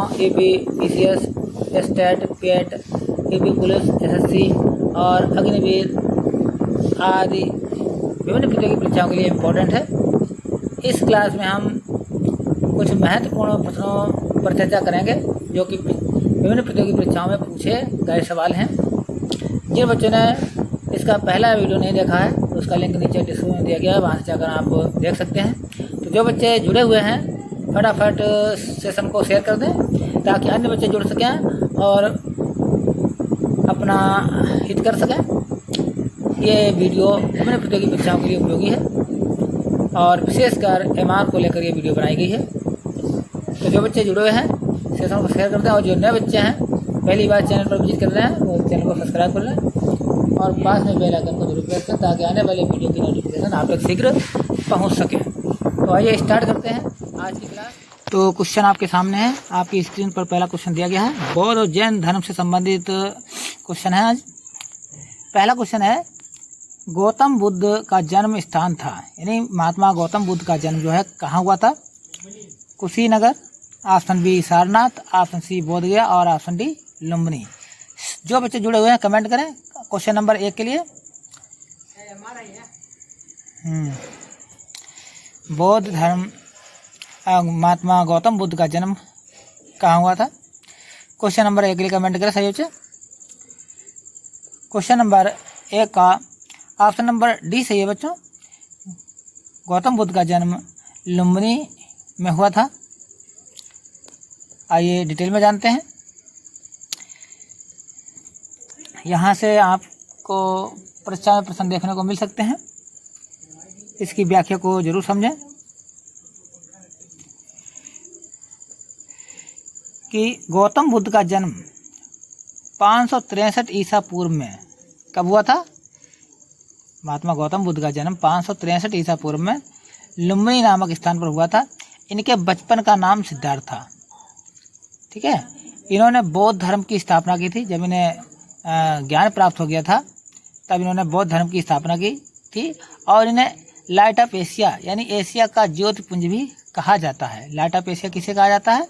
परीक्षाओं UP PCS, state, पेट, UP police, SSC और अग्निवीर आदि विभिन्न प्रतियोगी परीक्षाओं के लिए इम्पोर्टेंट है। इस क्लास में हम कुछ महत्वपूर्ण प्रश्नों पर चर्चा करेंगे जो कि विभिन्न प्रतियोगी परीक्षाओं में पूछे गए सवाल हैं। जिन बच्चों ने इसका पहला वीडियो नहीं देखा है तो उसका लिंक नीचे डिस्क्रिप्शन में दिया गया है, वहाँ से जाकर आप देख सकते हैं। तो जो बच्चे जुड़े हुए हैं फटाफट सेशन को शेयर कर दें ताकि अन्य बच्चे जुड़ सकें और अपना हित कर सकें। ये वीडियो विभिन्न प्रतियोगी परीक्षाओं के लिए उपयोगी है और विशेषकर एमआर को लेकर ये वीडियो बनाई गई है। तो जो बच्चे जुड़े हुए हैं सेशन को शेयर कर दें और जो नए बच्चे हैं पहली बार चैनल पर विजिट कर रहे हैं वो चैनल को सब्सक्राइब कर लें और पास में बेल आइकन को जरूर प्रेस करें ताकि आने वाले वीडियो की नोटिफिकेशन आप तक शीघ्र पहुंच सके। तो आइए स्टार्ट करते हैं आज की क्लास। तो क्वेश्चन आपके सामने है, आपकी स्क्रीन पर पहला क्वेश्चन दिया गया है। बौद्ध और जैन धर्म से संबंधित क्वेश्चन है आज। पहला क्वेश्चन है, गौतम बुद्ध का जन्म स्थान था, यानी महात्मा गौतम बुद्ध का जन्म जो है कहाँ हुआ था? Kushinagar, option b Sarnath, option सी बोधगया और ऑप्शन डी लुम्बिनी। जो बच्चे जुड़े हुए हैं कमेंट करें क्वेश्चन नंबर 1 के लिए। बौद्ध धर्म महात्मा गौतम बुद्ध का जन्म कहाँ हुआ था? क्वेश्चन नंबर 1 के लिए कमेंट करें सही बच्चे। क्वेश्चन नंबर 1 का ऑप्शन नंबर डी सही है बच्चों। गौतम बुद्ध का जन्म लुम्बिनी में हुआ था। आइए डिटेल में जानते हैं। यहाँ से आपको परीक्षा में प्रश्न देखने को मिल सकते हैं, इसकी व्याख्या को जरूर समझें कि गौतम बुद्ध का जन्म 563 ईसा पूर्व में कब हुआ था? महात्मा गौतम बुद्ध का जन्म 563 ईसा पूर्व में लुम्बिनी नामक स्थान पर हुआ था। इनके बचपन का नाम सिद्धार्थ था। ठीक है, इन्होंने बौद्ध धर्म की स्थापना की थी। जब इन्हें ज्ञान प्राप्त हो गया था तब इन्होंने बौद्ध धर्म की स्थापना की थी और इन्हें लाइट ऑफ एशिया यानी एशिया का ज्योतिपुंज भी कहा जाता है। लाइट ऑफ एशिया किसे कहा जाता है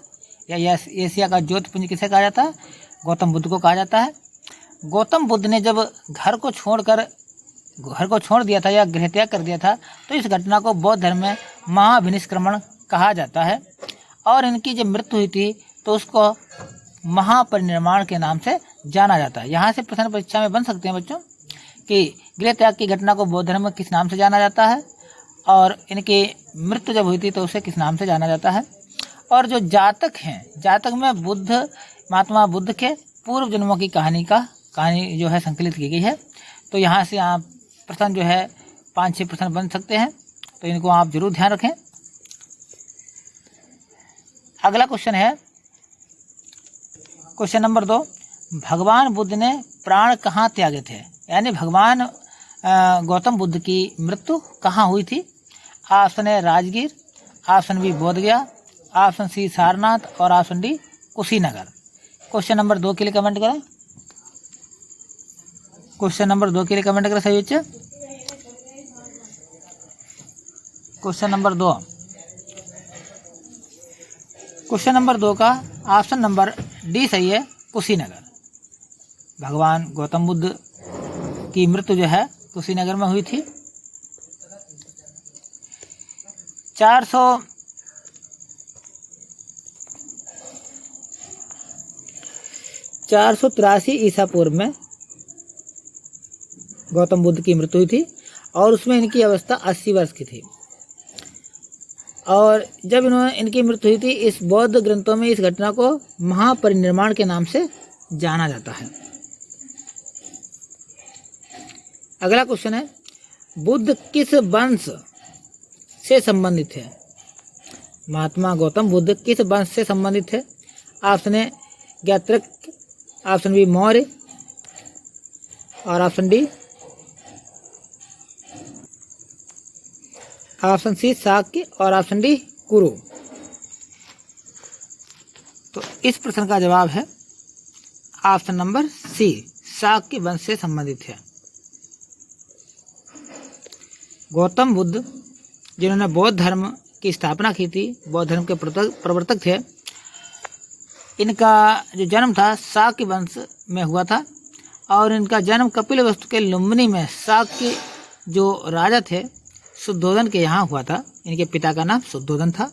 या एशिया का ज्योतिपुंज किसे कहा जाता है? गौतम बुद्ध को कहा जाता है। गौतम बुद्ध ने जब घर को छोड़ दिया था या गृहत्याग कर दिया था तो इस घटना को बौद्ध धर्म में महाविनिष्क्रमण कहा जाता है और इनकी जब मृत्यु हुई थी तो उसको महापरिनिर्वाण के नाम से जाना जाता है। यहाँ से प्रश्न परीक्षा में बन सकते हैं बच्चों कि गृह त्याग की घटना को बौद्ध धर्म में किस नाम से जाना जाता है और इनकी मृत्यु जब हुई थी तो उसे किस नाम से जाना जाता है। और जो जातक हैं, जातक में महात्मा बुद्ध के पूर्व जन्मों की कहानी जो है संकलित की गई है। तो यहाँ से आप प्रश्न जो है 5-6 प्रश्न बन सकते हैं, तो इनको आप जरूर ध्यान रखें। अगला क्वेश्चन है क्वेश्चन नंबर 2, भगवान बुद्ध ने प्राण कहाँ त्यागे थे? यानी भगवान गौतम बुद्ध की मृत्यु कहाँ हुई थी? Option A Rajgir, option B Bodhgaya, option C Sarnath और option D Kushinagar. Question number 2 के लिए कमेंट करें। क्वेश्चन नंबर 2 के लिए कमेंट करें सही बच्चे। क्वेश्चन नंबर 2, क्वेश्चन नंबर 2 का ऑप्शन नंबर डी सही है, कुशीनगर। भगवान गौतम बुद्ध की मृत्यु जो है कुशीनगर में हुई थी। 483 ईसा पूर्व में गौतम बुद्ध की मृत्यु हुई थी और उसमें इनकी अवस्था 80 वर्ष की थी। और जब इनकी मृत्यु हुई थी इस बौद्ध ग्रंथों में इस घटना को महापरिनिर्वाण के नाम से जाना जाता है। अगला क्वेश्चन है, बुद्ध किस वंश से संबंधित है? महात्मा गौतम बुद्ध किस वंश से संबंधित है? Option A Jnatrak, option B Maurya और option D option C Shakya और ऑप्शन डी कुरु। तो इस प्रश्न का जवाब है ऑप्शन नंबर सी, शाक्य वंश से संबंधित है। गौतम बुद्ध जिन्होंने बौद्ध धर्म की स्थापना की थी, बौद्ध धर्म के प्रवर्तक थे, इनका जो जन्म था शाक्य वंश में हुआ था और इनका जन्म कपिलवस्तु के लुम्बिनी में शाक्य जो राजा थे शुद्धोधन के यहाँ हुआ था। इनके पिता का नाम शुद्धोधन था।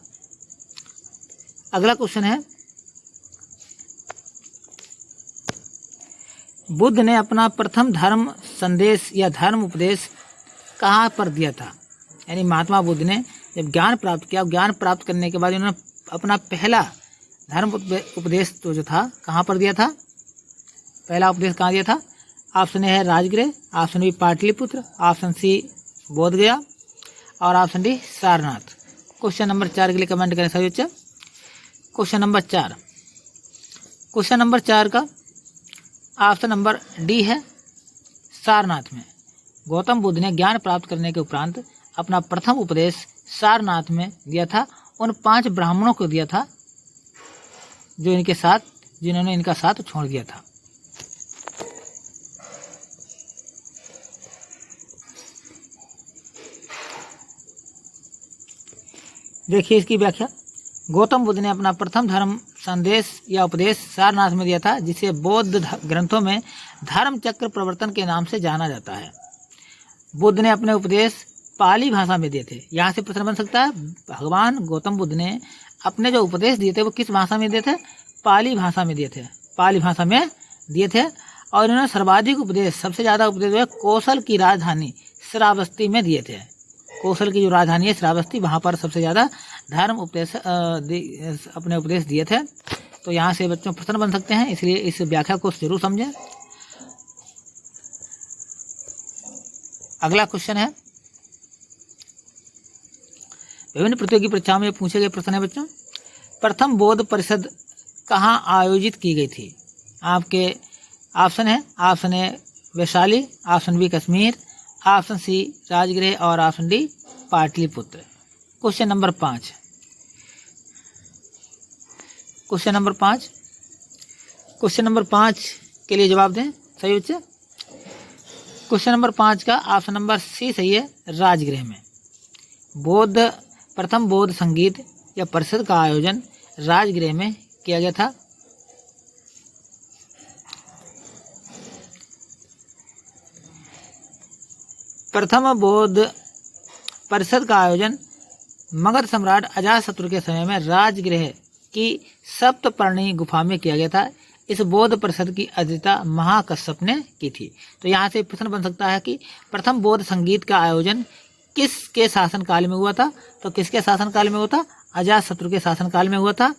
अगला क्वेश्चन है, बुद्ध ने अपना प्रथम धर्म संदेश या धर्म उपदेश कहाँ पर दिया था? यानी महात्मा बुद्ध ने जब ज्ञान प्राप्त किया, ज्ञान प्राप्त करने के बाद उन्होंने अपना पहला धर्म उपदेश जो था कहाँ पर दिया था? पहला उपदेश कहाँ दिया था? ऑप्शन ए है Rajgriha, option B Pataliputra, option सी बोधगया और option D Sarnath. Question number 4 के लिए कमेंट करें सभी बच्चे। क्वेश्चन नंबर 4, क्वेश्चन नंबर 4 का ऑप्शन नंबर डी है सारनाथ में। गौतम बुद्ध ने ज्ञान प्राप्त करने के उपरांत अपना प्रथम उपदेश सारनाथ में दिया था। उन 5 ब्राह्मणों को दिया था जो इनके साथ, जिन्होंने इनका साथ छोड़ दिया था। देखिए इसकी व्याख्या। गौतम बुद्ध ने अपना प्रथम धर्म संदेश या उपदेश सारनाथ में दिया था, जिसे बौद्ध ग्रंथों में धर्म चक्र प्रवर्तन के नाम से जाना जाता है। बुद्ध ने अपने उपदेश पाली भाषा में दिए थे। यहाँ से प्रश्न बन सकता है, भगवान गौतम बुद्ध ने अपने जो उपदेश दिए थे वो किस भाषा में दिए थे? पाली भाषा में दिए थे। पाली भाषा में दिए थे और इन्होंने सर्वाधिक उपदेश, सबसे ज़्यादा उपदेश जो है कौशल की राजधानी श्रावस्ती में दिए थे। कौशल की जो राजधानी है श्रावस्ती, वहाँ पर सबसे ज़्यादा धर्म उपदेश अपने उपदेश दिए थे। तो यहाँ से बच्चों प्रश्न बन सकते हैं, इसलिए इस व्याख्या को जरूर समझें। अगला क्वेश्चन है, विभिन्न प्रतियोगी परीक्षाओं में पूछे गए प्रश्न है बच्चों, प्रथम बौद्ध परिषद कहाँ आयोजित की गई थी? आपके ऑप्शन है, option A Vaishali, option B Kashmir, option C Rajgriha और option D Pataliputra. Question number 5, question number 5, question number 5 के लिए जवाब दें सही बच्चे। क्वेश्चन नंबर 5 का ऑप्शन नंबर सी सही है, राजगृह में। प्रथम बौद्ध संगीत या परिषद का आयोजन राजगृह में किया गया था। प्रथम बौद्ध परिषद का आयोजन मगध सम्राट अजातशत्रु के समय में राजगृह की सप्तपर्णी गुफा में किया गया था। इस बौद्ध परिषद की अध्यक्षता महाकश्यप ने की थी। तो यहाँ से प्रश्न बन सकता है कि प्रथम बौद्ध संगीत का आयोजन किसके शासनकाल में हुआ था? तो किसके शासनकाल में हुआ था? अजातशत्रु के शासनकाल में हुआ था।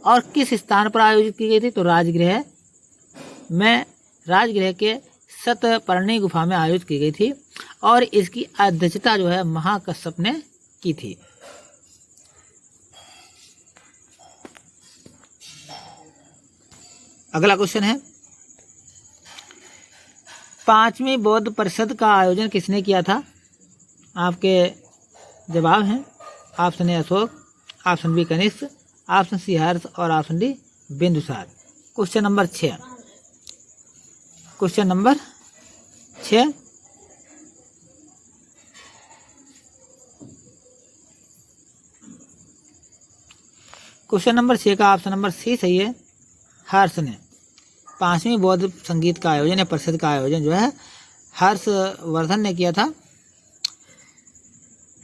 और किस स्थान पर आयोजित की गई थी? तो राजगृह में, राजगृह के सप्तपर्णी गुफा में आयोजित की गई थी और इसकी अध्यक्षता जो है महाकश्यप ने की थी। अगला क्वेश्चन है, 5वीं बौद्ध परिषद का आयोजन किसने किया था? आपके जवाब हैं option A Ashok, option B Kanishka, option C Harsha और option D Bindusar. Question number 6, question number 6, question number 6 का ऑप्शन नंबर सी सही है, हर्ष ने 5वीं बौद्ध संगीत का आयोजन या परिषद का आयोजन जो है हर्षवर्धन ने किया था।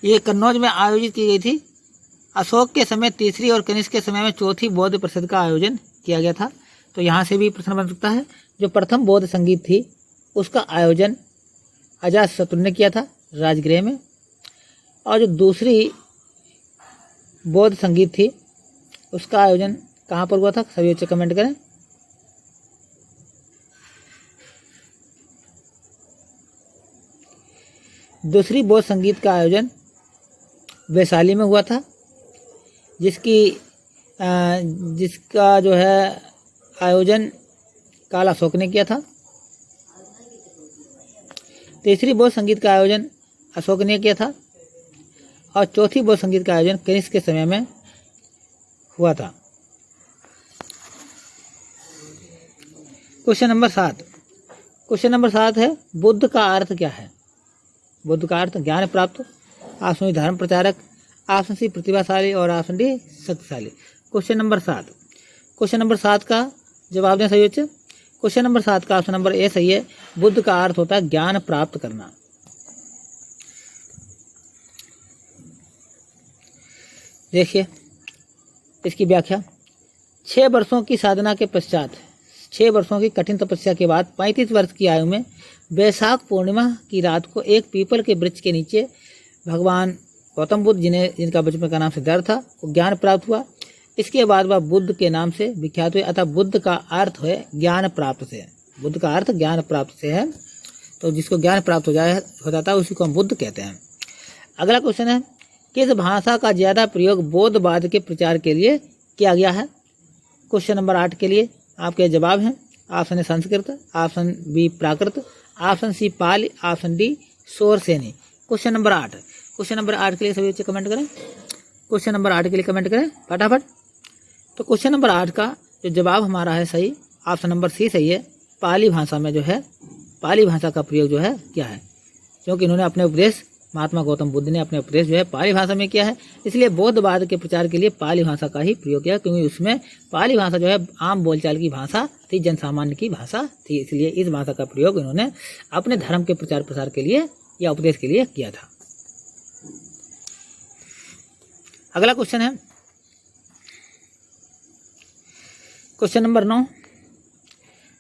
ये कन्नौज में आयोजित की गई थी। अशोक के समय तीसरी और कनिष्क के समय में चौथी बौद्ध परिषद का आयोजन किया गया था। तो यहाँ से भी प्रश्न बन सकता है, जो प्रथम बौद्ध संगीत थी उसका आयोजन अजातशत्रु ने किया था राजगृह में, और जो दूसरी बौद्ध संगीत थी उसका आयोजन कहाँ पर हुआ था? सभी बच्चे कमेंट करें। दूसरी बौद्ध संगीत का आयोजन वैशाली में हुआ था, जिसका जो है आयोजन काल अशोक ने किया था। तीसरी बौद्ध संगीत का आयोजन अशोक ने किया था और चौथी बौद्ध संगीत का आयोजन कनिष्क के समय में हुआ था। क्वेश्चन नंबर 7, क्वेश्चन नंबर 7 है, बुद्ध का अर्थ क्या है? बुद्ध का अर्थ ज्ञान प्राप्त, ऑप्शन बी धर्म प्रचारक, ऑप्शन सी प्रतिभाशाली और ऑप्शन डी शक्तिशाली। क्वेश्चन नंबर 7, क्वेश्चन नंबर 7 का जवाब दें सही बच्चे। क्वेश्चन नंबर 7 का ऑप्शन नंबर ए सही है। बुद्ध का अर्थ होता है ज्ञान प्राप्त करना। देखिए इसकी व्याख्या। 6 वर्षों की साधना के पश्चात, 6 वर्षों की कठिन तपस्या के बाद 35 वर्ष की आयु में वैशाख पूर्णिमा की रात को एक पीपल के वृक्ष के नीचे भगवान गौतम बुद्ध जिनका बचपन का नाम सिद्धार्थ था को ज्ञान प्राप्त हुआ। इसके बाद वह बुद्ध के नाम से विख्यात हुए। अतः बुद्ध का अर्थ है ज्ञान प्राप्त से। बुद्ध का अर्थ ज्ञान प्राप्त से है। तो जिसको ज्ञान प्राप्त हो जाता है उसी को हम बुद्ध कहते हैं। अगला क्वेश्चन है, किस भाषा का ज़्यादा प्रयोग बौद्धवाद के प्रचार के लिए किया गया है? क्वेश्चन नंबर 8 के लिए आपके जवाब हैं। Option A Sanskrit, option B Prakrit, option C Pali, option D Shauraseni. Question number 8, question number 8 के लिए सभी बच्चे कमेंट करें। क्वेश्चन नंबर 8 के लिए कमेंट करें फटाफट। तो क्वेश्चन नंबर 8 का जो जवाब हमारा है सही, ऑप्शन नंबर सी सही है। पाली भाषा में जो है, पाली भाषा का प्रयोग जो है क्या है, क्योंकि इन्होंने अपने उपदेश, महात्मा गौतम बुद्ध ने अपने उपदेश जो है पाली भाषा में किया है। इसलिए बौद्धवाद के प्रचार के लिए पाली भाषा का ही प्रयोग किया, क्योंकि उसमें पाली भाषा जो है आम बोलचाल की भाषा थी, जनसामान्य की भाषा थी। इसलिए इस भाषा का प्रयोग इन्होंने अपने धर्म के प्रचार प्रसार के लिए या उपदेश के लिए किया था। अगला क्वेश्चन है क्वेश्चन नंबर 9,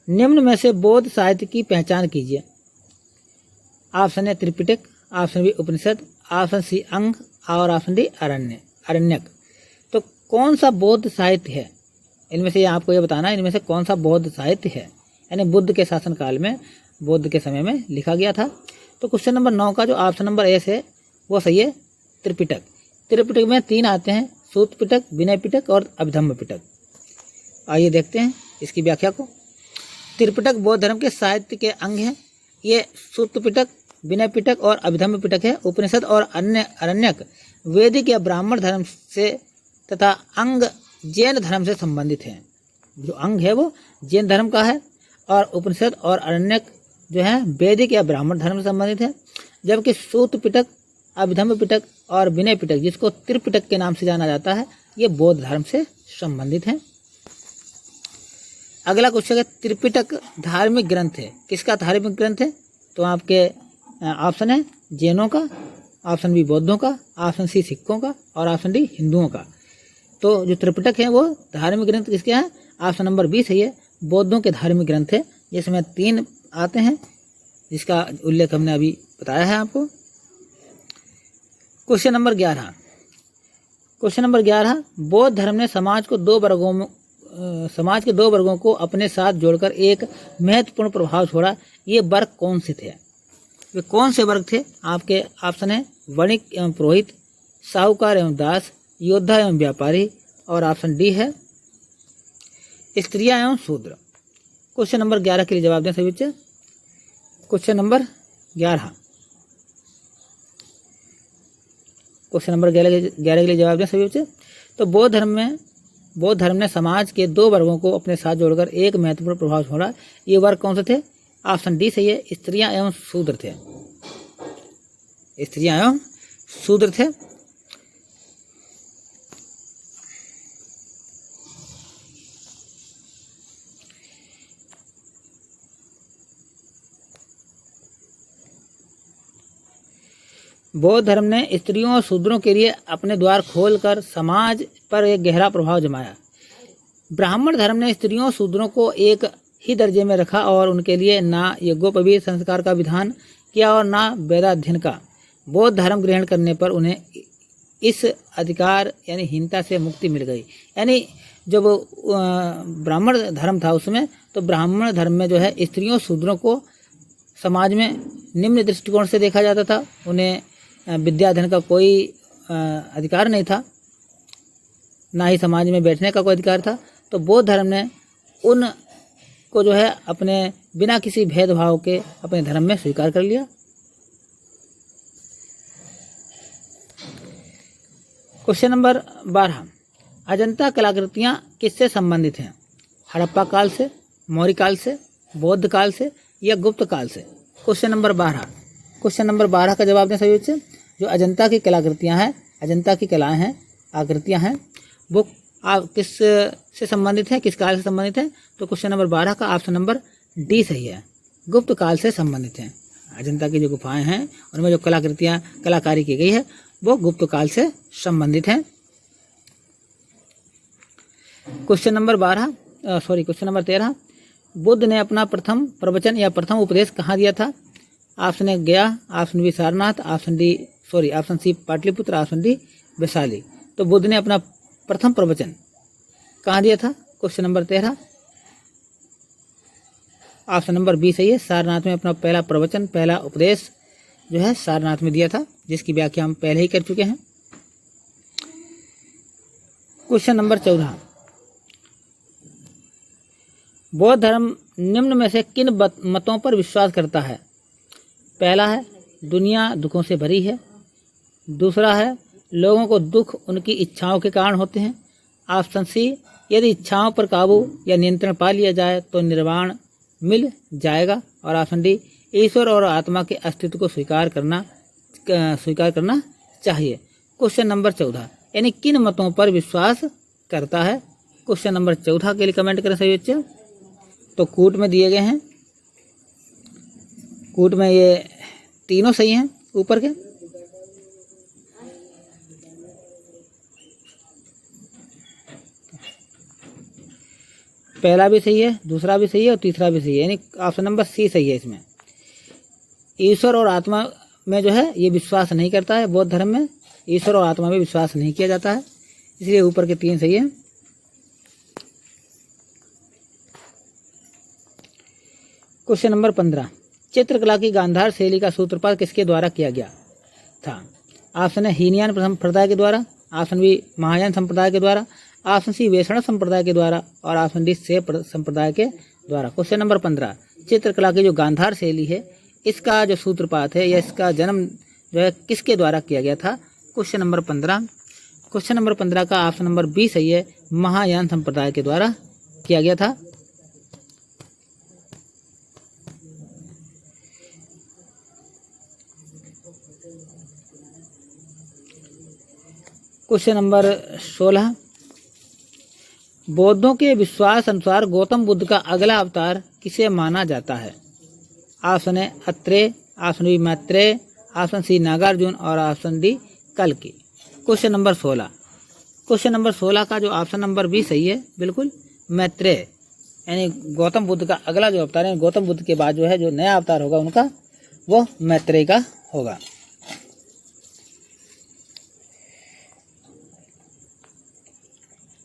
निम्न में से बौद्ध साहित्य की पहचान कीजिए। Option a Tripitaka, option b Upanishad, option c Anga और ऑप्शन डी अरण्यक। तो कौन सा बौद्ध साहित्य है इनमें से, आपको ये बताना है इनमें से कौन सा बौद्ध साहित्य है, यानी बुद्ध के शासन काल में, बुद्ध के समय में लिखा गया था। तो क्वेश्चन नंबर 9 का जो ऑप्शन नंबर ए है वो सही है, त्रिपिटक। त्रिपिटक में 3 आते हैं, सूत पिटक, विनय पिटक और अभिधम्म पिटक। आइए देखते हैं इसकी व्याख्या को। त्रिपिटक बौद्ध धर्म के साहित्य के अंग हैं। ये सूत पिटक, विनय पिटक और अभिधम्म पिटक है। उपनिषद और अन्य अरण्यक वैदिक या ब्राह्मण धर्म से तथा अंग जैन धर्म से संबंधित हैं। जो अंग है वो जैन धर्म का है और उपनिषद और अरण्यक जो है वैदिक या ब्राह्मण धर्म से संबंधित है। जबकि सूत पिटक, अभिधम्म पिटक और विनय पिटक, जिसको त्रिपिटक के नाम से जाना जाता है, ये बौद्ध धर्म से संबंधित हैं। अगला क्वेश्चन है, त्रिपिटक धार्मिक ग्रंथ है, किसका धार्मिक ग्रंथ है? तो आपके ऑप्शन है जैनों का, ऑप्शन बी बौद्धों का, ऑप्शन सी सिखों का और ऑप्शन डी हिंदुओं का। तो जो त्रिपिटक है वो धार्मिक ग्रंथ किसके हैं? ऑप्शन नंबर बी सही है, बौद्धों के धार्मिक ग्रंथ है, जिसमें 3 आते हैं, जिसका उल्लेख हमने अभी बताया है आपको। क्वेश्चन नंबर 11, क्वेश्चन नंबर 11, बौद्ध धर्म ने समाज के 2 वर्गों को अपने साथ जोड़कर एक महत्वपूर्ण प्रभाव छोड़ा। ये वर्ग कौन से थे? वे कौन से वर्ग थे? आपके ऑप्शन है वणिक एवं पुरोहित, साहूकार एवं दास, योद्धा एवं व्यापारी और ऑप्शन डी है स्त्रियां एवं शूद्र। क्वेश्चन नंबर 11 के लिए जवाब दें सभी बच्चे। क्वेश्चन नंबर 11, क्वेश्चन नंबर 11 के लिए जवाब दें सभी बच्चे। तो बौद्ध धर्म ने समाज के 2 वर्गों को अपने साथ जोड़कर एक महत्वपूर्ण प्रभाव छोड़ा। ये वर्ग कौन से थे? ऑप्शन डी सही है, स्त्रियां एवं शूद्र थे। स्त्रियां एवं शूद्र थे। बौद्ध धर्म ने स्त्रियों और शूद्रों के लिए अपने द्वार खोलकर समाज पर एक गहरा प्रभाव जमाया। ब्राह्मण धर्म ने स्त्रियों और शूद्रों को एक ही दर्जे में रखा और उनके लिए ना यज्ञोपवीत संस्कार का विधान किया और ना वेदाध्ययन का। बौद्ध धर्म ग्रहण करने पर उन्हें इस अधिकार यानी हीनता से मुक्ति मिल गई। यानी जब ब्राह्मण धर्म था उसमें, तो ब्राह्मण धर्म में जो है स्त्रियों शूद्रों को समाज में निम्न दृष्टिकोण से देखा जाता था। उन्हें विद्या अध्ययन का कोई अधिकार नहीं था, ना ही समाज में बैठने का कोई अधिकार था। तो बौद्ध धर्म ने उन को जो है अपने बिना किसी भेदभाव के अपने धर्म में स्वीकार कर लिया। क्वेश्चन नंबर 12, अजंता कलाकृतियाँ किससे संबंधित हैं? हड़प्पा काल से, मौर्य काल से, बौद्ध काल से या गुप्त काल से? क्वेश्चन नंबर 12, क्वेश्चन नंबर 12 का जवाब दें सभी बच्चे। जो अजंता की कलाकृतियाँ हैं, अजंता की कलाएँ हैं, आकृतियाँ हैं, वो किस से संबंधित है, किस काल से संबंधित है? तो क्वेश्चन नंबर 12 का ऑप्शन नंबर डी सही है, गुप्त काल से संबंधित है। अजंता की जो गुफाएं हैं उनमें जो कलाकारी की गई है वो गुप्त काल से संबंधित है। क्वेश्चन नंबर 13, बुद्ध ने अपना प्रथम प्रवचन या प्रथम उपदेश कहाँ दिया था? Option a Gaya, option b Sarnath, option c Pataliputra, option d Vaishali. तो बुद्ध ने अपना प्रथम प्रवचन कहाँ दिया था? Question number 13 option number b सही है, सारनाथ में अपना पहला प्रवचन, पहला उपदेश जो है सारनाथ में दिया था, जिसकी व्याख्या हम पहले ही कर चुके हैं। क्वेश्चन नंबर 14, बौद्ध धर्म निम्न में से किन मतों पर विश्वास करता है? पहला है दुनिया दुखों से भरी है, दूसरा है लोगों को दुख उनकी इच्छाओं के कारण होते हैं, ऑप्शन सी यदि इच्छाओं पर काबू या नियंत्रण पा लिया जाए तो निर्वाण मिल जाएगा, और ऑप्शन डी ईश्वर और आत्मा के अस्तित्व को स्वीकार करना चाहिए। क्वेश्चन नंबर 14 यानी किन मतों पर विश्वास करता है? क्वेश्चन नंबर 14 के लिए कमेंट करें सभी बच्चे। तो कूट में दिए गए हैं, कूट में ये तीनों सही हैं ऊपर के। पहला भी सही है, दूसरा भी सही है और तीसरा भी सही है, यानी ऑप्शन नंबर सी सही है। इसमें ईश्वर और आत्मा में जो है ये विश्वास नहीं करता है, बौद्ध धर्म में ईश्वर और आत्मा में विश्वास नहीं किया जाता है, इसलिए ऊपर के 3 सही है। क्वेश्चन नंबर 15, चित्रकला की गांधार शैली का सूत्रपात किसके द्वारा किया गया था? ऑप्शन है हीनयान संप्रदाय के द्वारा, ऑप्शन बी महायान संप्रदाय के द्वारा, ऑप्शन सी वैष्णव संप्रदाय के द्वारा, और ऑप्शन डी शैव संप्रदाय के द्वारा। क्वेश्चन नंबर 15, चित्रकला की जो गांधार शैली है इसका जो सूत्रपात है या इसका जन्म जो है किसके द्वारा किया गया था? क्वेश्चन नंबर 15 का ऑप्शन नंबर बी सही है, महायान संप्रदाय के द्वारा किया गया था। क्वेश्चन नंबर 16, बौद्धों के विश्वास अनुसार गौतम बुद्ध का अगला अवतार किसे माना जाता है? ऑप्शन है Atreya, option b Maitreya, option c Nagarjuna, और ऑप्शन डी कल्कि। क्वेश्चन नंबर 16 का जो ऑप्शन नंबर बी सही है, बिल्कुल मैत्रेय, यानी गौतम बुद्ध का अगला जो अवतार है, गौतम बुद्ध के बाद जो है जो नया अवतार होगा उनका वो मैत्रेय का होगा।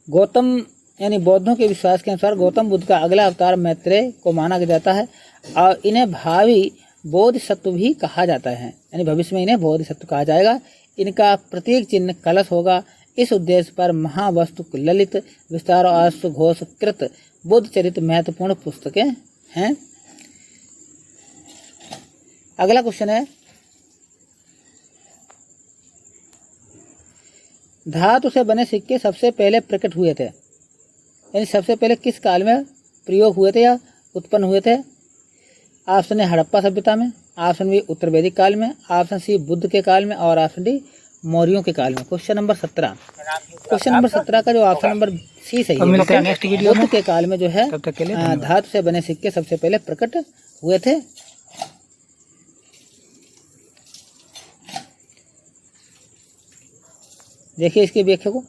गौतम यानी बौद्धों के विश्वास के अनुसार गौतम बुद्ध का अगला अवतार मैत्रेय को माना जाता है, और इन्हें भावी बोधिसत्व भी कहा जाता है, यानी भविष्य में इन्हें बोधिसत्व कहा जाएगा। इनका प्रतीक चिन्ह कलश होगा। इस उद्देश्य पर महावस्तु ललित विस्तार और सुघोषकृत बुद्ध चरित्र महत्वपूर्ण पुस्तकें हैं। अगला क्वेश्चन है, धातु से बने सिक्के सबसे पहले प्रकट हुए थे, यानी सबसे पहले किस काल में प्रयोग हुए थे या उत्पन्न हुए थे? ऑप्शन है हड़प्पा सभ्यता में, ऑप्शन बी उत्तर वैदिक काल में, ऑप्शन सी बुद्ध के काल में, और ऑप्शन डी मौर्यों के काल में। क्वेश्चन नंबर 17 का जो ऑप्शन नंबर सी सही है, बुद्ध के काल में जो है धातु से बने सिक्के सबसे पहले प्रकट हुए थे। देखिए इसकी व्याख्या को,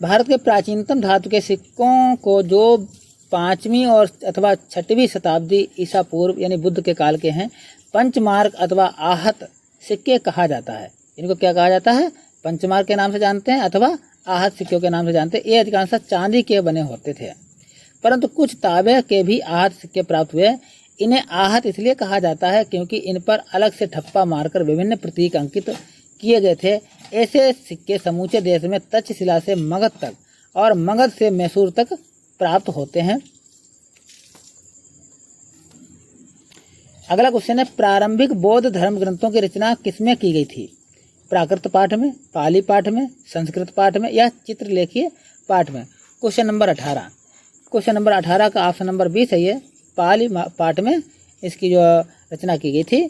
भारत के प्राचीनतम धातु के सिक्कों को जो 5वीं और अथवा 6वीं शताब्दी ईसा पूर्व यानी बुद्ध के काल के हैं, पंचमार्क अथवा आहत सिक्के कहा जाता है। इनको क्या कहा जाता है? पंचमार्क के नाम से जानते हैं अथवा आहत सिक्कों के नाम से जानते हैं। ये अधिकांशतः चांदी के बने होते थे, परंतु कुछ तांबे के भी आहत सिक्के प्राप्त हुए। इन्हें आहत इसलिए कहा जाता है क्योंकि इन पर अलग से ठप्पा मारकर विभिन्न प्रतीक अंकित किए गए थे। ऐसे सिक्के समूचे देश में तक्षशिला से मगध तक और मगध से मैसूर तक प्राप्त होते हैं। अगला क्वेश्चन है, प्रारंभिक बौद्ध धर्म ग्रंथों की रचना किसमें की गई थी? प्राकृत पाठ में, पाली पाठ में, संस्कृत पाठ में, या चित्रलेखीय पाठ में? क्वेश्चन नंबर 18 का ऑप्शन नंबर बी सही है, पाली पाठ में इसकी जो रचना की गई थी।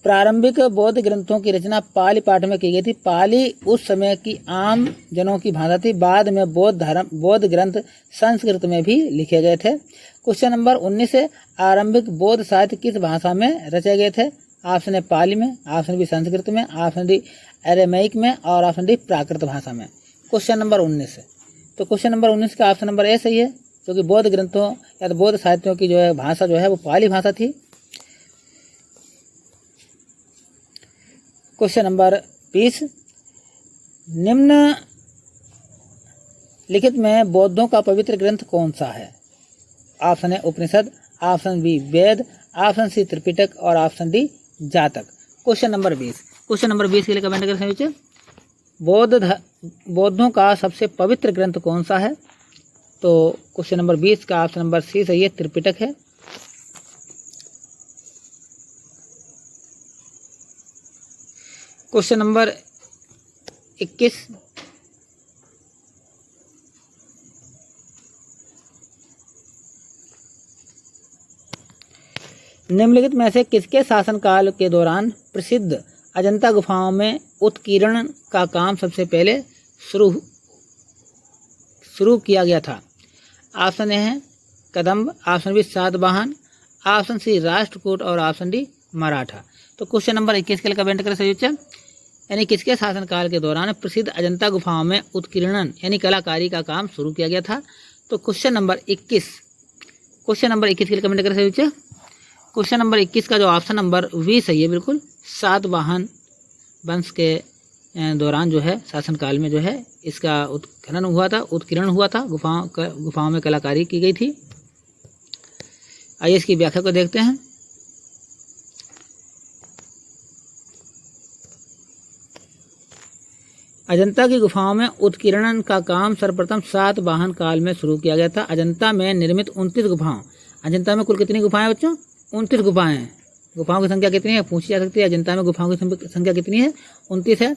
प्रारंभिक बौद्ध ग्रंथों की रचना पाली पाठ में की गई थी। पाली उस समय की आम जनों की भाषा थी। बाद में बौद्ध ग्रंथ संस्कृत में भी लिखे गए थे। क्वेश्चन नंबर 19 है, आरंभिक बौद्ध साहित्य किस भाषा में रचे गए थे? ऑप्शन ए पाली में, ऑप्शन बी संस्कृत में, ऑप्शन डी अरेमैइक में और ऑप्शन डी प्राकृत भाषा में। क्वेश्चन नंबर 19 है, तो क्वेश्चन नंबर 19 का ऑप्शन नंबर ए सही है, क्योंकि बौद्ध ग्रंथों या तो बौद्ध साहित्यों की जो है भाषा जो है वो पाली भाषा थी। क्वेश्चन नंबर 20, निम्न लिखित में बौद्धों का पवित्र ग्रंथ कौन सा है? Option a Upanishad, option b Veda, option c Tripitaka और option d Jataka. Question number 20, question number 20 के लिए कमेंट करें नीचे। बौद्धों का सबसे पवित्र ग्रंथ कौन सा है? तो क्वेश्चन नंबर 20 का ऑप्शन नंबर सी सही है, त्रिपिटक है। क्वेश्चन नंबर 21, निम्नलिखित में से किसके शासनकाल के दौरान प्रसिद्ध अजंता गुफाओं में उत्कीर्णन का काम सबसे पहले शुरू किया गया था? ऑप्शन ए है Kadamba, option B Satavahana, option C Rashtrakuta और ऑप्शन डी मराठा। तो क्वेश्चन नंबर 21 के लिए कमेंट करें सही उत्तर, यानी किसके शासनकाल के दौरान प्रसिद्ध अजंता गुफाओं में उत्कीर्णन यानी कलाकारी का काम शुरू किया गया था? तो क्वेश्चन नंबर 21 के लिए कमेंट करें सही उत्तर। क्वेश्चन नंबर 21 का जो ऑप्शन नंबर वी सही है बिल्कुल, सातवाहन वंश के दौरान जो है शासनकाल में जो है इसका उत्खनन हुआ था, उत्कीर्णन हुआ था, गुफाओं में कलाकारी की गई थी। आइए इसकी व्याख्या को देखते हैं। अजंता की गुफाओं में उत्कीर्णन का काम सर्वप्रथम सातवाहन काल में शुरू किया गया था। अजंता में निर्मित 29 गुफाओं, अजंता में कुल कितनी गुफाएं बच्चों? 29 गुफाएं। गुफाओं की संख्या कितनी है पूछी जा सकती है। अजंता में गुफाओं की संख्या कितनी है? 29 है।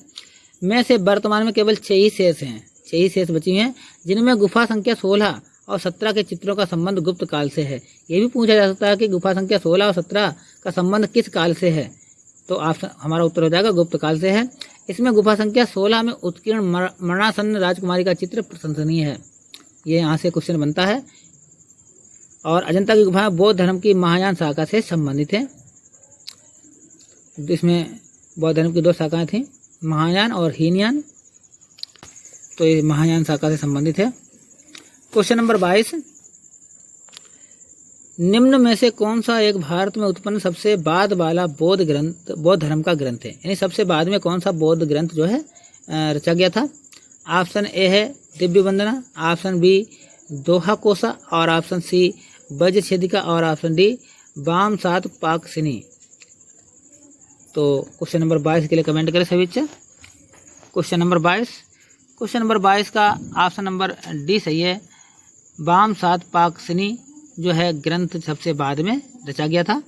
में से वर्तमान में केवल 6 ही शेष हैं, 6 ही शेष बची हैं, जिनमें गुफा संख्या 16 और 17 के चित्रों का संबंध गुप्त काल से है। ये भी पूछा जा सकता है कि गुफा संख्या 16 और 17 का संबंध किस काल से है? तो ऑप्शन हमारा उत्तर हो जाएगा गुप्त काल से है। इसमें गुफा संख्या 16 में उत्कीर्ण मरणासन्न राजकुमारी का चित्र प्रशंसनीय है। ये यहाँ से क्वेश्चन बनता है। और अजंता की गुफाएं बौद्ध धर्म की महायान शाखा से संबंधित है। इसमें बौद्ध धर्म की 2 शाखाएं थीं, महायान और हीनयान, तो ये महायान शाखा से संबंधित है। क्वेश्चन नंबर 22, निम्न में से कौन सा एक भारत में उत्पन्न सबसे बाद वाला बौद्ध धर्म का ग्रंथ है? यानी सबसे बाद में कौन सा बौद्ध ग्रंथ जो है रचा गया था? ऑप्शन ए है दिव्य वंदना, ऑप्शन बी दोहा कोसा और ऑप्शन सी वज्र छेदिका और ऑप्शन डी वाम सात पाकसिनी। तो क्वेश्चन नंबर 22 के लिए कमेंट करें सभी बच्चे। क्वेश्चन नंबर 22 का ऑप्शन नंबर डी सही है, वाम सात पाकसिनी जो है ग्रंथ सबसे बाद में रचा गया था।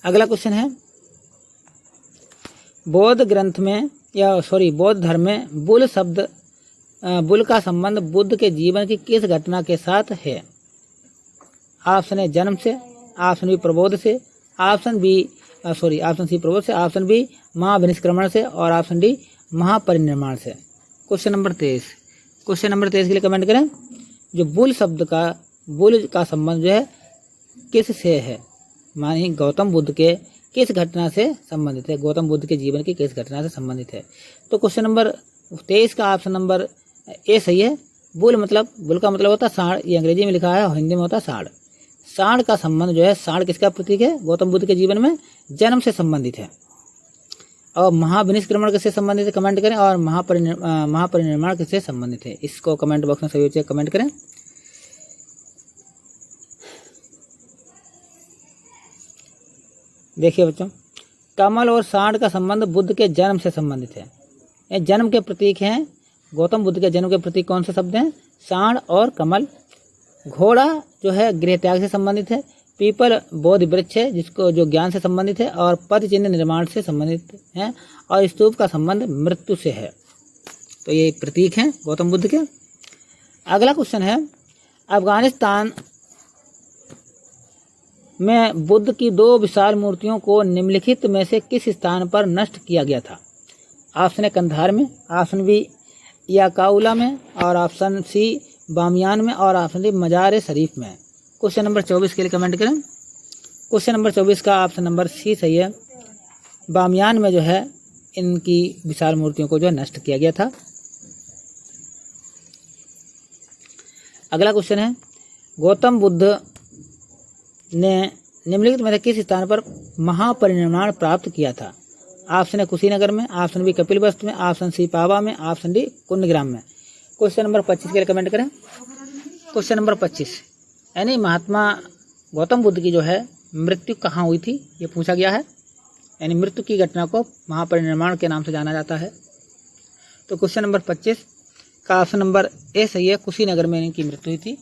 अगला क्वेश्चन है, बौद्ध धर्म में बुल का संबंध बुद्ध के जीवन की किस घटना के साथ है? ऑप्शन ए जन्म से, ऑप्शन बी प्रबोध से, ऑप्शन सी प्रबोध से, ऑप्शन बी महाविनिष्क्रमण से और ऑप्शन डी महापरिनिर्माण से। क्वेश्चन नंबर 23 के लिए कमेंट करें। जो बुल का संबंध जो है किस से है? मानी गौतम बुद्ध के किस घटना से संबंधित है? गौतम बुद्ध के जीवन की किस घटना से संबंधित है? तो क्वेश्चन नंबर 23 का ऑप्शन नंबर ए सही है। बुल का मतलब होता है सांड, ये अंग्रेजी में लिखा है और हिंदी में होता है सांड। सांड का संबंध जो है, सांड किसका प्रतीक है? गौतम बुद्ध के जीवन में जन्म से संबंधित है। और महाविनिष्क्रमण किससे संबंधित है? कमेंट करें। और महापरिनिर्माण किससे संबंधित है? इसको कमेंट बॉक्स में सही बच्चे कमेंट करें। देखिए बच्चों, कमल और सांड का संबंध बुद्ध के जन्म से संबंधित है। ये जन्म के प्रतीक हैं। गौतम बुद्ध के जन्म के प्रतीक कौन से शब्द हैं? सांड और कमल। घोड़ा जो है गृह त्याग से संबंधित है। पीपल बोधि वृक्ष है जो ज्ञान से संबंधित है। और पद चिन्ह निर्माण से संबंधित है। और स्तूप का संबंध मृत्यु से है। तो ये प्रतीक हैं गौतम बुद्ध के। अगला क्वेश्चन है, अफगानिस्तान में बुद्ध की 2 विशाल मूर्तियों को निम्नलिखित में से किस स्थान पर नष्ट किया गया था? ऑप्शन ए कंधार में, ऑप्शन बी याकाउला में, और ऑप्शन सी बामियान में, और ऑप्शन डी मजार शरीफ में। क्वेश्चन नंबर 24 के लिए कमेंट करें। क्वेश्चन नंबर 24 का ऑप्शन नंबर सी सही है। बामियान में जो है इनकी विशाल मूर्तियों को जो है नष्ट किया गया था। अगला क्वेश्चन है, गौतम बुद्ध ने निम्नलिखित में से किस स्थान पर महापरिनिर्वाण प्राप्त किया था? ऑप्शन ए कुशीनगर में, ऑप्शन बी कपिलवस्तु में, ऑप्शन सी पावा में, ऑप्शन डी कुंडग्राम में। क्वेश्चन नंबर 25 के लिए कमेंट करें। क्वेश्चन नंबर 25 यानी महात्मा गौतम बुद्ध की जो है मृत्यु कहाँ हुई थी, ये पूछा गया है। यानी मृत्यु की घटना को महापरिनिर्वाण के नाम से जाना जाता है। तो क्वेश्चन नंबर 25 का ऑप्शन नंबर ए सही है, कुशीनगर में इनकी मृत्यु हुई थी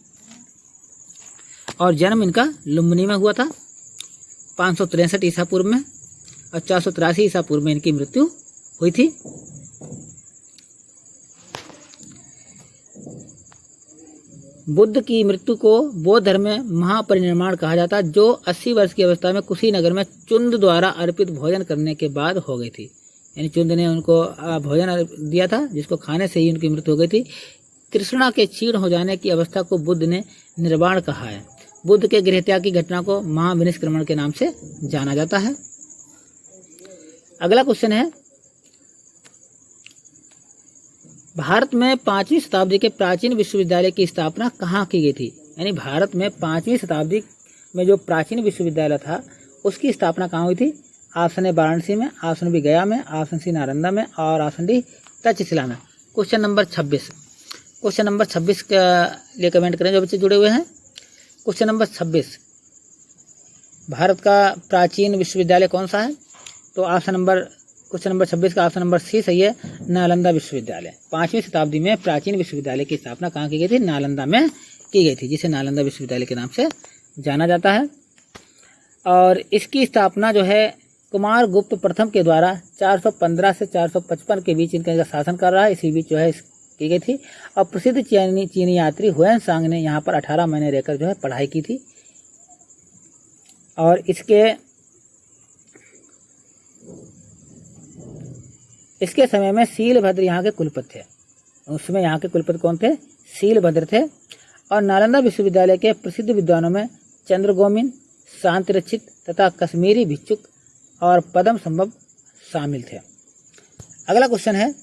और जन्म इनका लुम्बिनी में हुआ था 563 ईसा पूर्व में, और 483 ईसा पूर्व में इनकी मृत्यु हुई थी। बुद्ध की मृत्यु को बौद्ध धर्म में महापरिनिर्वाण कहा जाता है, जो 80 वर्ष की अवस्था में कुशीनगर में चुंद द्वारा अर्पित भोजन करने के बाद हो गई थी। यानी चुंद ने उनको भोजन दिया था, जिसको खाने से ही उनकी मृत्यु हो गई थी। तृष्णा के क्षीण हो जाने की अवस्था को बुद्ध ने निर्वाण कहा है। बुद्ध के गृहत्याग की घटना को महाविनिष्क्रमण के नाम से जाना जाता है। अगला क्वेश्चन है, भारत में 5वीं शताब्दी के प्राचीन विश्वविद्यालय की स्थापना कहाँ की गई थी? यानी भारत में 5वीं शताब्दी में जो प्राचीन विश्वविद्यालय था उसकी स्थापना कहाँ हुई थी? ऑप्शन ए वाराणसी में, ऑप्शन बी गया में, ऑप्शन सी नालंदा में, और ऑप्शन डी तक्षशिला में। क्वेश्चन नंबर 26, क्वेश्चन नंबर 26 के लिए कमेंट करें जो बच्चे जुड़े हुए हैं। क्वेश्चन नंबर 26, भारत का प्राचीन विश्वविद्यालय कौन सा है? तो ऑप्शन नंबर क्वेश्चन नंबर 26 का ऑप्शन नंबर सी सही है, नालंदा विश्वविद्यालय। 5वीं शताब्दी में प्राचीन विश्वविद्यालय की स्थापना कहाँ की गई थी? नालंदा में की गई थी, जिसे नालंदा विश्वविद्यालय के नाम से जाना जाता है। और इसकी स्थापना जो है कुमार गुप्त प्रथम के द्वारा 415 से 455 के बीच इनका शासन कर रहा है, इसी बीच जो है की गई थी। और प्रसिद्ध चीनी यात्री हुएन सांग ने यहाँ पर 18 महीने रहकर जो है पढ़ाई की थी। और इसके समय में शीलभद्र यहाँ के कुलपति थे। उसमें यहाँ के कुलपति कौन थे? शीलभद्र थे। और नालंदा विश्वविद्यालय के प्रसिद्ध विद्वानों में चंद्रगोमिन, शांतिरक्षित तथा कश्मीरी भिक्षुक और पद्म संभव शामिल थे। अगला क्वेश्चन है,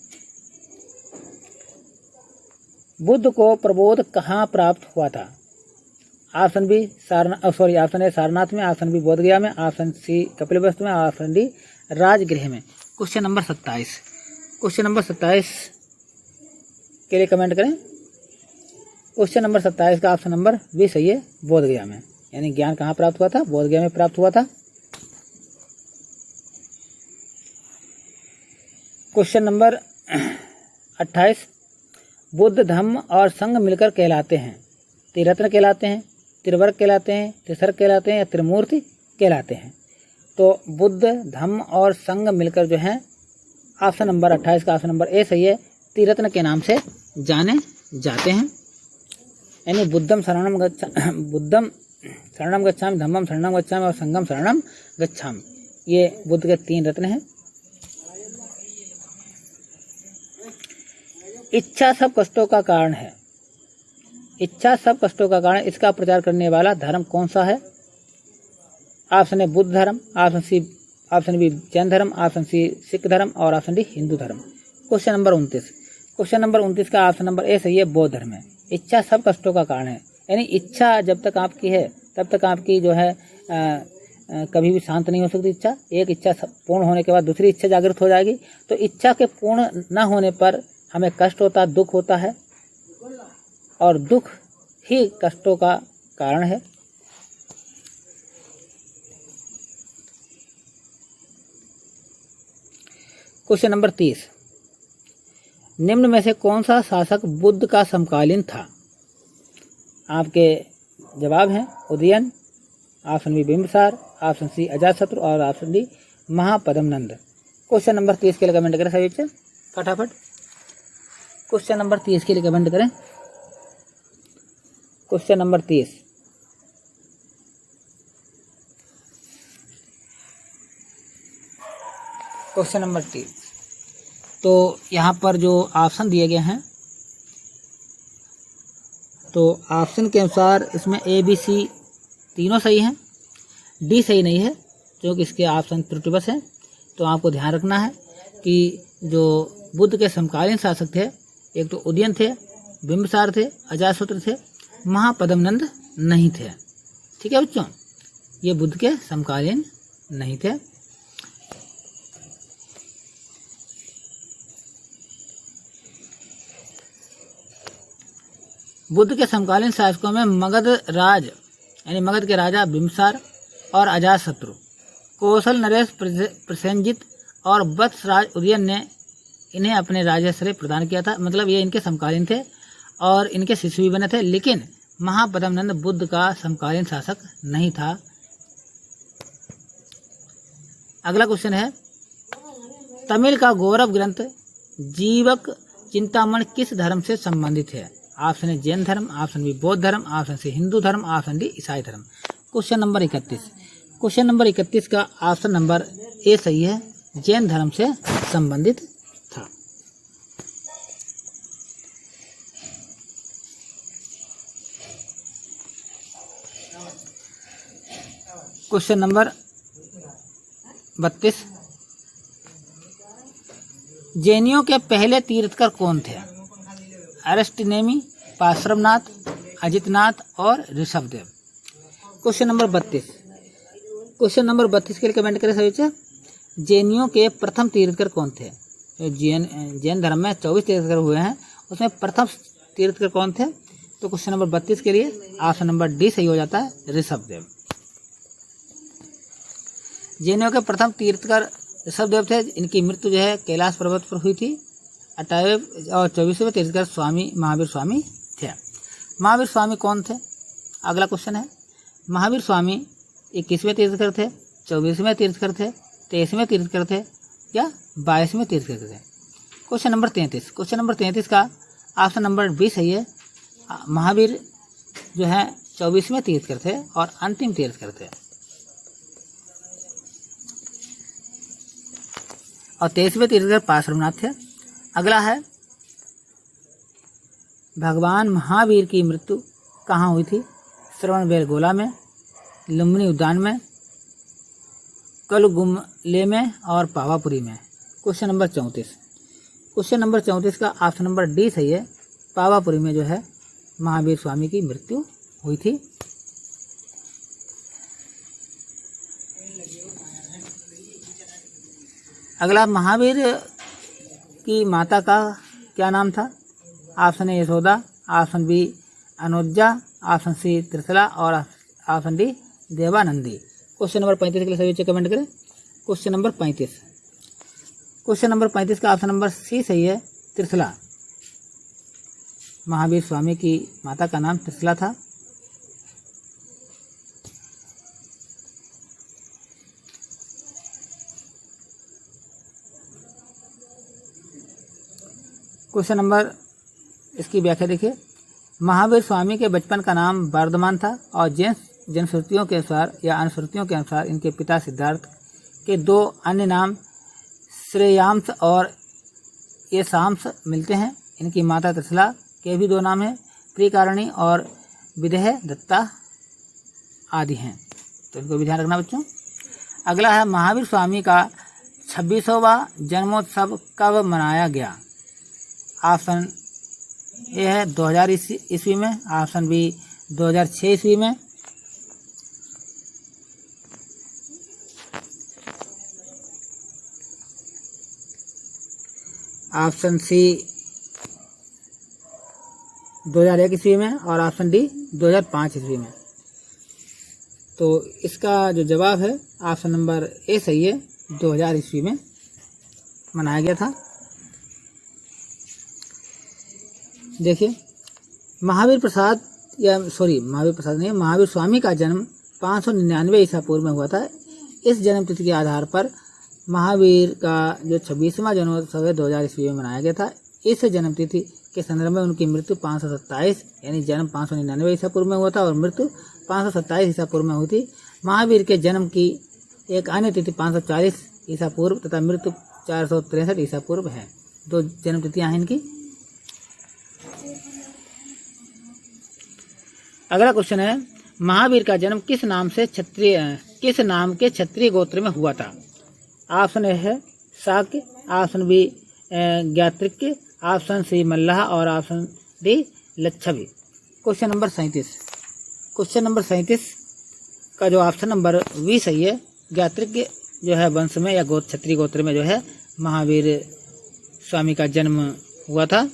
बुद्ध को प्रबोध कहाँ प्राप्त हुआ था? Option b option a Sarnath में, ऑप्शन बी बोधगया में, ऑप्शन सी कपिलवस्तु में, ऑप्शन डी राजगृह में। क्वेश्चन नंबर 27, क्वेश्चन नंबर 27 के लिए कमेंट करें। क्वेश्चन नंबर 27 का ऑप्शन नंबर बी सही है, बोधगया में। यानी ज्ञान कहाँ प्राप्त हुआ था? बोधगया में प्राप्त हुआ था। क्वेश्चन नंबर 28, बुद्ध धम्म और संघ मिलकर कहलाते हैं? त्रिरत्न कहलाते हैं, त्रिवर्ग कहलाते हैं, त्रिसर्ग कहलाते हैं, या त्रिमूर्ति कहलाते हैं? तो बुद्ध धम्म और संघ मिलकर जो है ऑप्शन नंबर 28 का ऑप्शन नंबर ए सही है, त्रिरत्न के नाम से जाने जाते हैं। यानी बुद्धम शरणम गच्छामि, धम्मम शरणम गच्छामि और संघम शरणम गच्छामि, ये बुद्ध के 3 रत्न हैं। इच्छा सब कष्टों का कारण है। इच्छा सब कष्टों का कारण, इसका प्रचार करने वाला धर्म कौन सा है? ऑप्शन ए बुद्ध धर्म, ऑप्शन बी जैन धर्म, ऑप्शन सी सिख धर्म, और ऑप्शन डी हिंदू धर्म। क्वेश्चन नंबर 29, क्वेश्चन नंबर 29 का ऑप्शन नंबर ए सही है, बौद्ध धर्म है। इच्छा सब कष्टों का कारण है। यानी इच्छा जब तक आपकी है तब तक आपकी जो है कभी भी शांत नहीं हो सकती इच्छा। एक इच्छा पूर्ण होने के बाद दूसरी इच्छा जागृत हो जाएगी। तो इच्छा के पूर्ण न होने पर हमें कष्ट होता है, दुख होता है, और दुख ही कष्टों का कारण है। क्वेश्चन नंबर 30, निम्न में से कौन सा शासक बुद्ध का समकालीन था? आपके जवाब हैं Udayana, option b Bimbisara, option c Ajatashatru, और option d Mahapadma Nanda. Question number 30 के लिए कमेंट करें सभी बच्चे फटाफट। क्वेश्चन नंबर 30 के लिए कमेंट करें। Question number 30। Question number 30। तो यहाँ पर जो ऑप्शन दिए गए हैं, तो ऑप्शन के अनुसार इसमें ए बी सी तीनों सही हैं, डी सही नहीं है क्योंकि इसके ऑप्शन त्रुटिवश हैं। तो आपको ध्यान रखना है कि जो बुद्ध के समकालीन शासक थे, एक तो उदयन थे, बिंबिसार थे, अजातशत्रु थे, महापद्मनंद नहीं थे। ठीक है बच्चों, ये बुद्ध के समकालीन नहीं थे। बुद्ध के समकालीन शासकों में मगध राज यानी मगध के राजा बिंबिसार और अजातशत्रु, कौशल नरेश प्रसेनजित और वत्सराज उदयन ने इन्हें अपने राजाश्रय प्रदान किया था। मतलब ये इनके समकालीन थे और इनके शिष्य भी बने थे, लेकिन महापद्मनंद बुद्ध का समकालीन शासक नहीं था। अगला क्वेश्चन है, तमिल का गौरव ग्रंथ जीवक चिंतामण किस धर्म से संबंधित है? ऑप्शन ए जैन धर्म, ऑप्शन बी बौद्ध धर्म, ऑप्शन सी हिंदू धर्म, ऑप्शन डी ईसाई धर्म। Question number 31। क्वेश्चन नंबर 31 का ऑप्शन नंबर ए सही है, जैन धर्म से संबंधित था। Question number 32। जैनियों के पहले तीर्थकर कौन थे? अरिस्टनेमी, पार्श्वनाथ, अजितनाथ और Rishabhdev. Question number 32। Question number 32 के लिए कमेंट करें सभी बच्चे। जैनियों के प्रथम तीर्थकर कौन थे? जैन धर्म में 24 तीर्थकर हुए हैं, उसमें प्रथम तीर्थकर कौन थे? तो क्वेश्चन नंबर 32 के लिए ऑप्शन नंबर डी सही हो जाता है, ऋषभदेव। जैनियों के प्रथम तीर्थकर ऋषभदेव थे। इनकी मृत्यु जो है कैलाश पर्वत पर हुई थी। 28वें और 24वें तीर्थकर स्वामी महावीर स्वामी थे। महावीर स्वामी कौन थे? अगला क्वेश्चन है। महावीर स्वामी 21वें तीर्थकर थे, 24वें तीर्थकर थे, 23वें तीर्थकर थे या 22वें तीर्थकर थे? Question number 33। क्वेश्चन नंबर 33 का ऑप्शन नंबर बी सही है। महावीर जो है 24वें तीर्थकर थे और अंतिम तीर्थकर थे, और 23वें तीर्थकर पार्श्वनाथ थे। अगला है, भगवान महावीर की मृत्यु कहाँ हुई थी? श्रवणबेलगोला में, लुम्बिनी उद्यान में, कलुगुमले में और पावापुरी में। Question number 34। क्वेश्चन नंबर 34 का ऑप्शन नंबर डी सही है, पावापुरी में जो है महावीर स्वामी की मृत्यु हुई थी। अगला, महावीर की माता का क्या नाम था? Option A Yashoda, option B Anojja, option C Trishala और option D Devanandi. Question number 35 के लिए सभी बच्चे कमेंट करें। Question number 35। क्वेश्चन नंबर 35 का ऑप्शन नंबर सी सही है, त्रिशला। महावीर स्वामी की माता का नाम त्रिशला था। क्वेश्चन नंबर, इसकी व्याख्या देखिए। महावीर स्वामी के बचपन का नाम वर्धमान था और जैन जनश्रुतियों के अनुसार या अनुश्रुतियों के अनुसार इनके पिता सिद्धार्थ के दो अन्य नाम श्रेयांश और येषांश मिलते हैं। इनकी माता त्रिशला के भी दो नाम हैं, प्रियकारिणी और विदेह दत्ता आदि हैं, तो इनको भी ध्यान रखना बच्चों। अगला है, महावीर स्वामी का 26वां जन्मोत्सव कब मनाया गया? ऑप्शन ए है 2000 ईस्वी में, ऑप्शन बी 2006 ईस्वी में, ऑप्शन सी 2001 ईस्वी में और ऑप्शन डी 2005 ईस्वी में। तो इसका जो जवाब है ऑप्शन नंबर ए सही है, 2000 ईस्वी में मनाया गया था। देखिए, महावीर प्रसाद नहीं, महावीर स्वामी का जन्म 599 ईसा पूर्व में हुआ था। इस जन्म तिथि के आधार पर महावीर का जो 26वां जन्मोत्सव है 2000 ईस्वी में मनाया गया था। इस जन्म तिथि के संदर्भ में उनकी मृत्यु 527 यानी जन्म 599 ईसा पूर्व में हुआ था और मृत्यु 527 ईसा पूर्व में हुई थी। महावीर के जन्म की एक अन्य तिथि 540 ईसा पूर्व तथा मृत्यु 463 ईसा पूर्व है। दो जन्म तिथियां हैं इनकी। अगला क्वेश्चन है, महावीर का जन्म किस नाम के क्षत्रिय गोत्र में हुआ था? ऑप्शन ए है Shakya, option B Jnatrika, option C Mallah और option D Lichchhavi. Question number 37 का जो ऑप्शन नंबर 20 सही है। ज्ञात्रिक्य जो है वंश में या क्षत्रिय गोत्र में जो है महावीर स्वामी का जन्म हुआ था।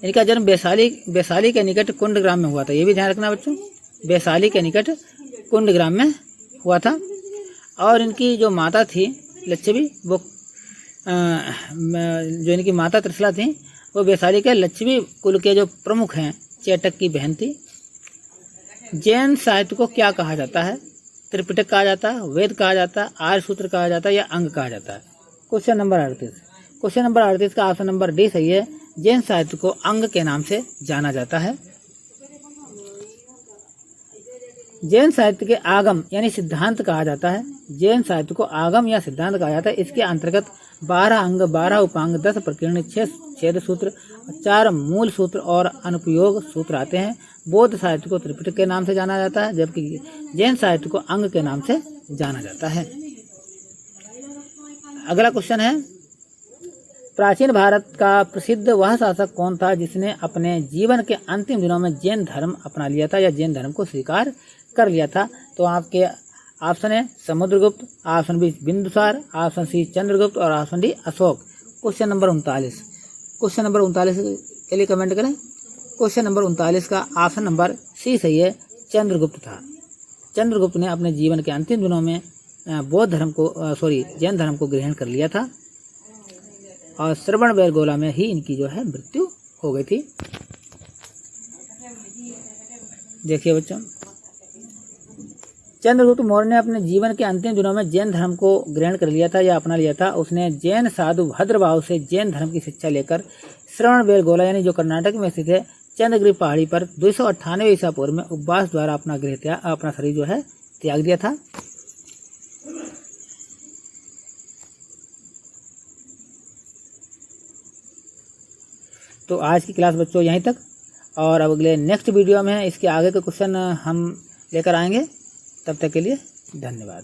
इनका जन्म वैशाली के निकट कुंडग्राम में हुआ था। ये भी ध्यान रखना बच्चों, वैशाली के निकट कुंडग्राम में हुआ था। और इनकी जो माता थी लच्छवी, वो जो इनकी माता त्रिशला थी वो वैशाली के लच्छवी कुल के जो प्रमुख हैं चेटक की बहन थी। जैन साहित्य को क्या कहा जाता है? त्रिपिटक कहा जाता है, वेद कहा जाता है, आर्य सूत्र कहा जाता है या अंग कहा जाता है? क्वेश्चन नंबर 38 का ऑप्शन नंबर डी सही है। जैन साहित्य को अंग के नाम से जाना जाता है। जैन साहित्य के आगम यानी सिद्धांत कहा जाता है। जैन साहित्य को आगम या सिद्धांत कहा जाता है। इसके अंतर्गत 12 अंग, 12 उपांग, 10 प्रकीर्ण, 6 छेद सूत्र, 4 मूल सूत्र और अनुपयोग सूत्र आते हैं। बौद्ध साहित्य को त्रिपिटक के नाम से जाना जाता है, जबकि जैन साहित्य को अंग के नाम से जाना जाता है। अगला क्वेश्चन है, प्राचीन भारत का प्रसिद्ध वह शासक कौन था जिसने अपने जीवन के अंतिम दिनों में जैन धर्म अपना लिया था या जैन धर्म को स्वीकार कर लिया था? तो आपके ऑप्शन है Samudragupta, option B Bindusar, option C Chandragupta और option D Ashok. Question number 39 के लिए कमेंट करें। क्वेश्चन नंबर 39 का ऑप्शन नंबर सी सही है, चंद्रगुप्त था। चंद्रगुप्त ने अपने जीवन के अंतिम दिनों में जैन धर्म को ग्रहण कर लिया था और श्रवणबेलगोला में ही इनकी जो है मृत्यु हो गई थी। देखिए बच्चों, चंद्रगुप्त मौर्य ने अपने जीवन के अंतिम दिनों में जैन धर्म को ग्रहण कर लिया था या अपना लिया था। उसने जैन साधु भद्रभाव से जैन धर्म की शिक्षा लेकर श्रवणबेलगोला यानी जो कर्नाटक में स्थित है चंद्रगिरी पहाड़ी पर 298 ईसा पूर्व में उपवास द्वारा अपना शरीर जो है त्याग दिया था। तो आज की क्लास बच्चों यहीं तक, और अब अगले नेक्स्ट वीडियो में इसके आगे के क्वेश्चन हम लेकर आएंगे। तब तक के लिए धन्यवाद।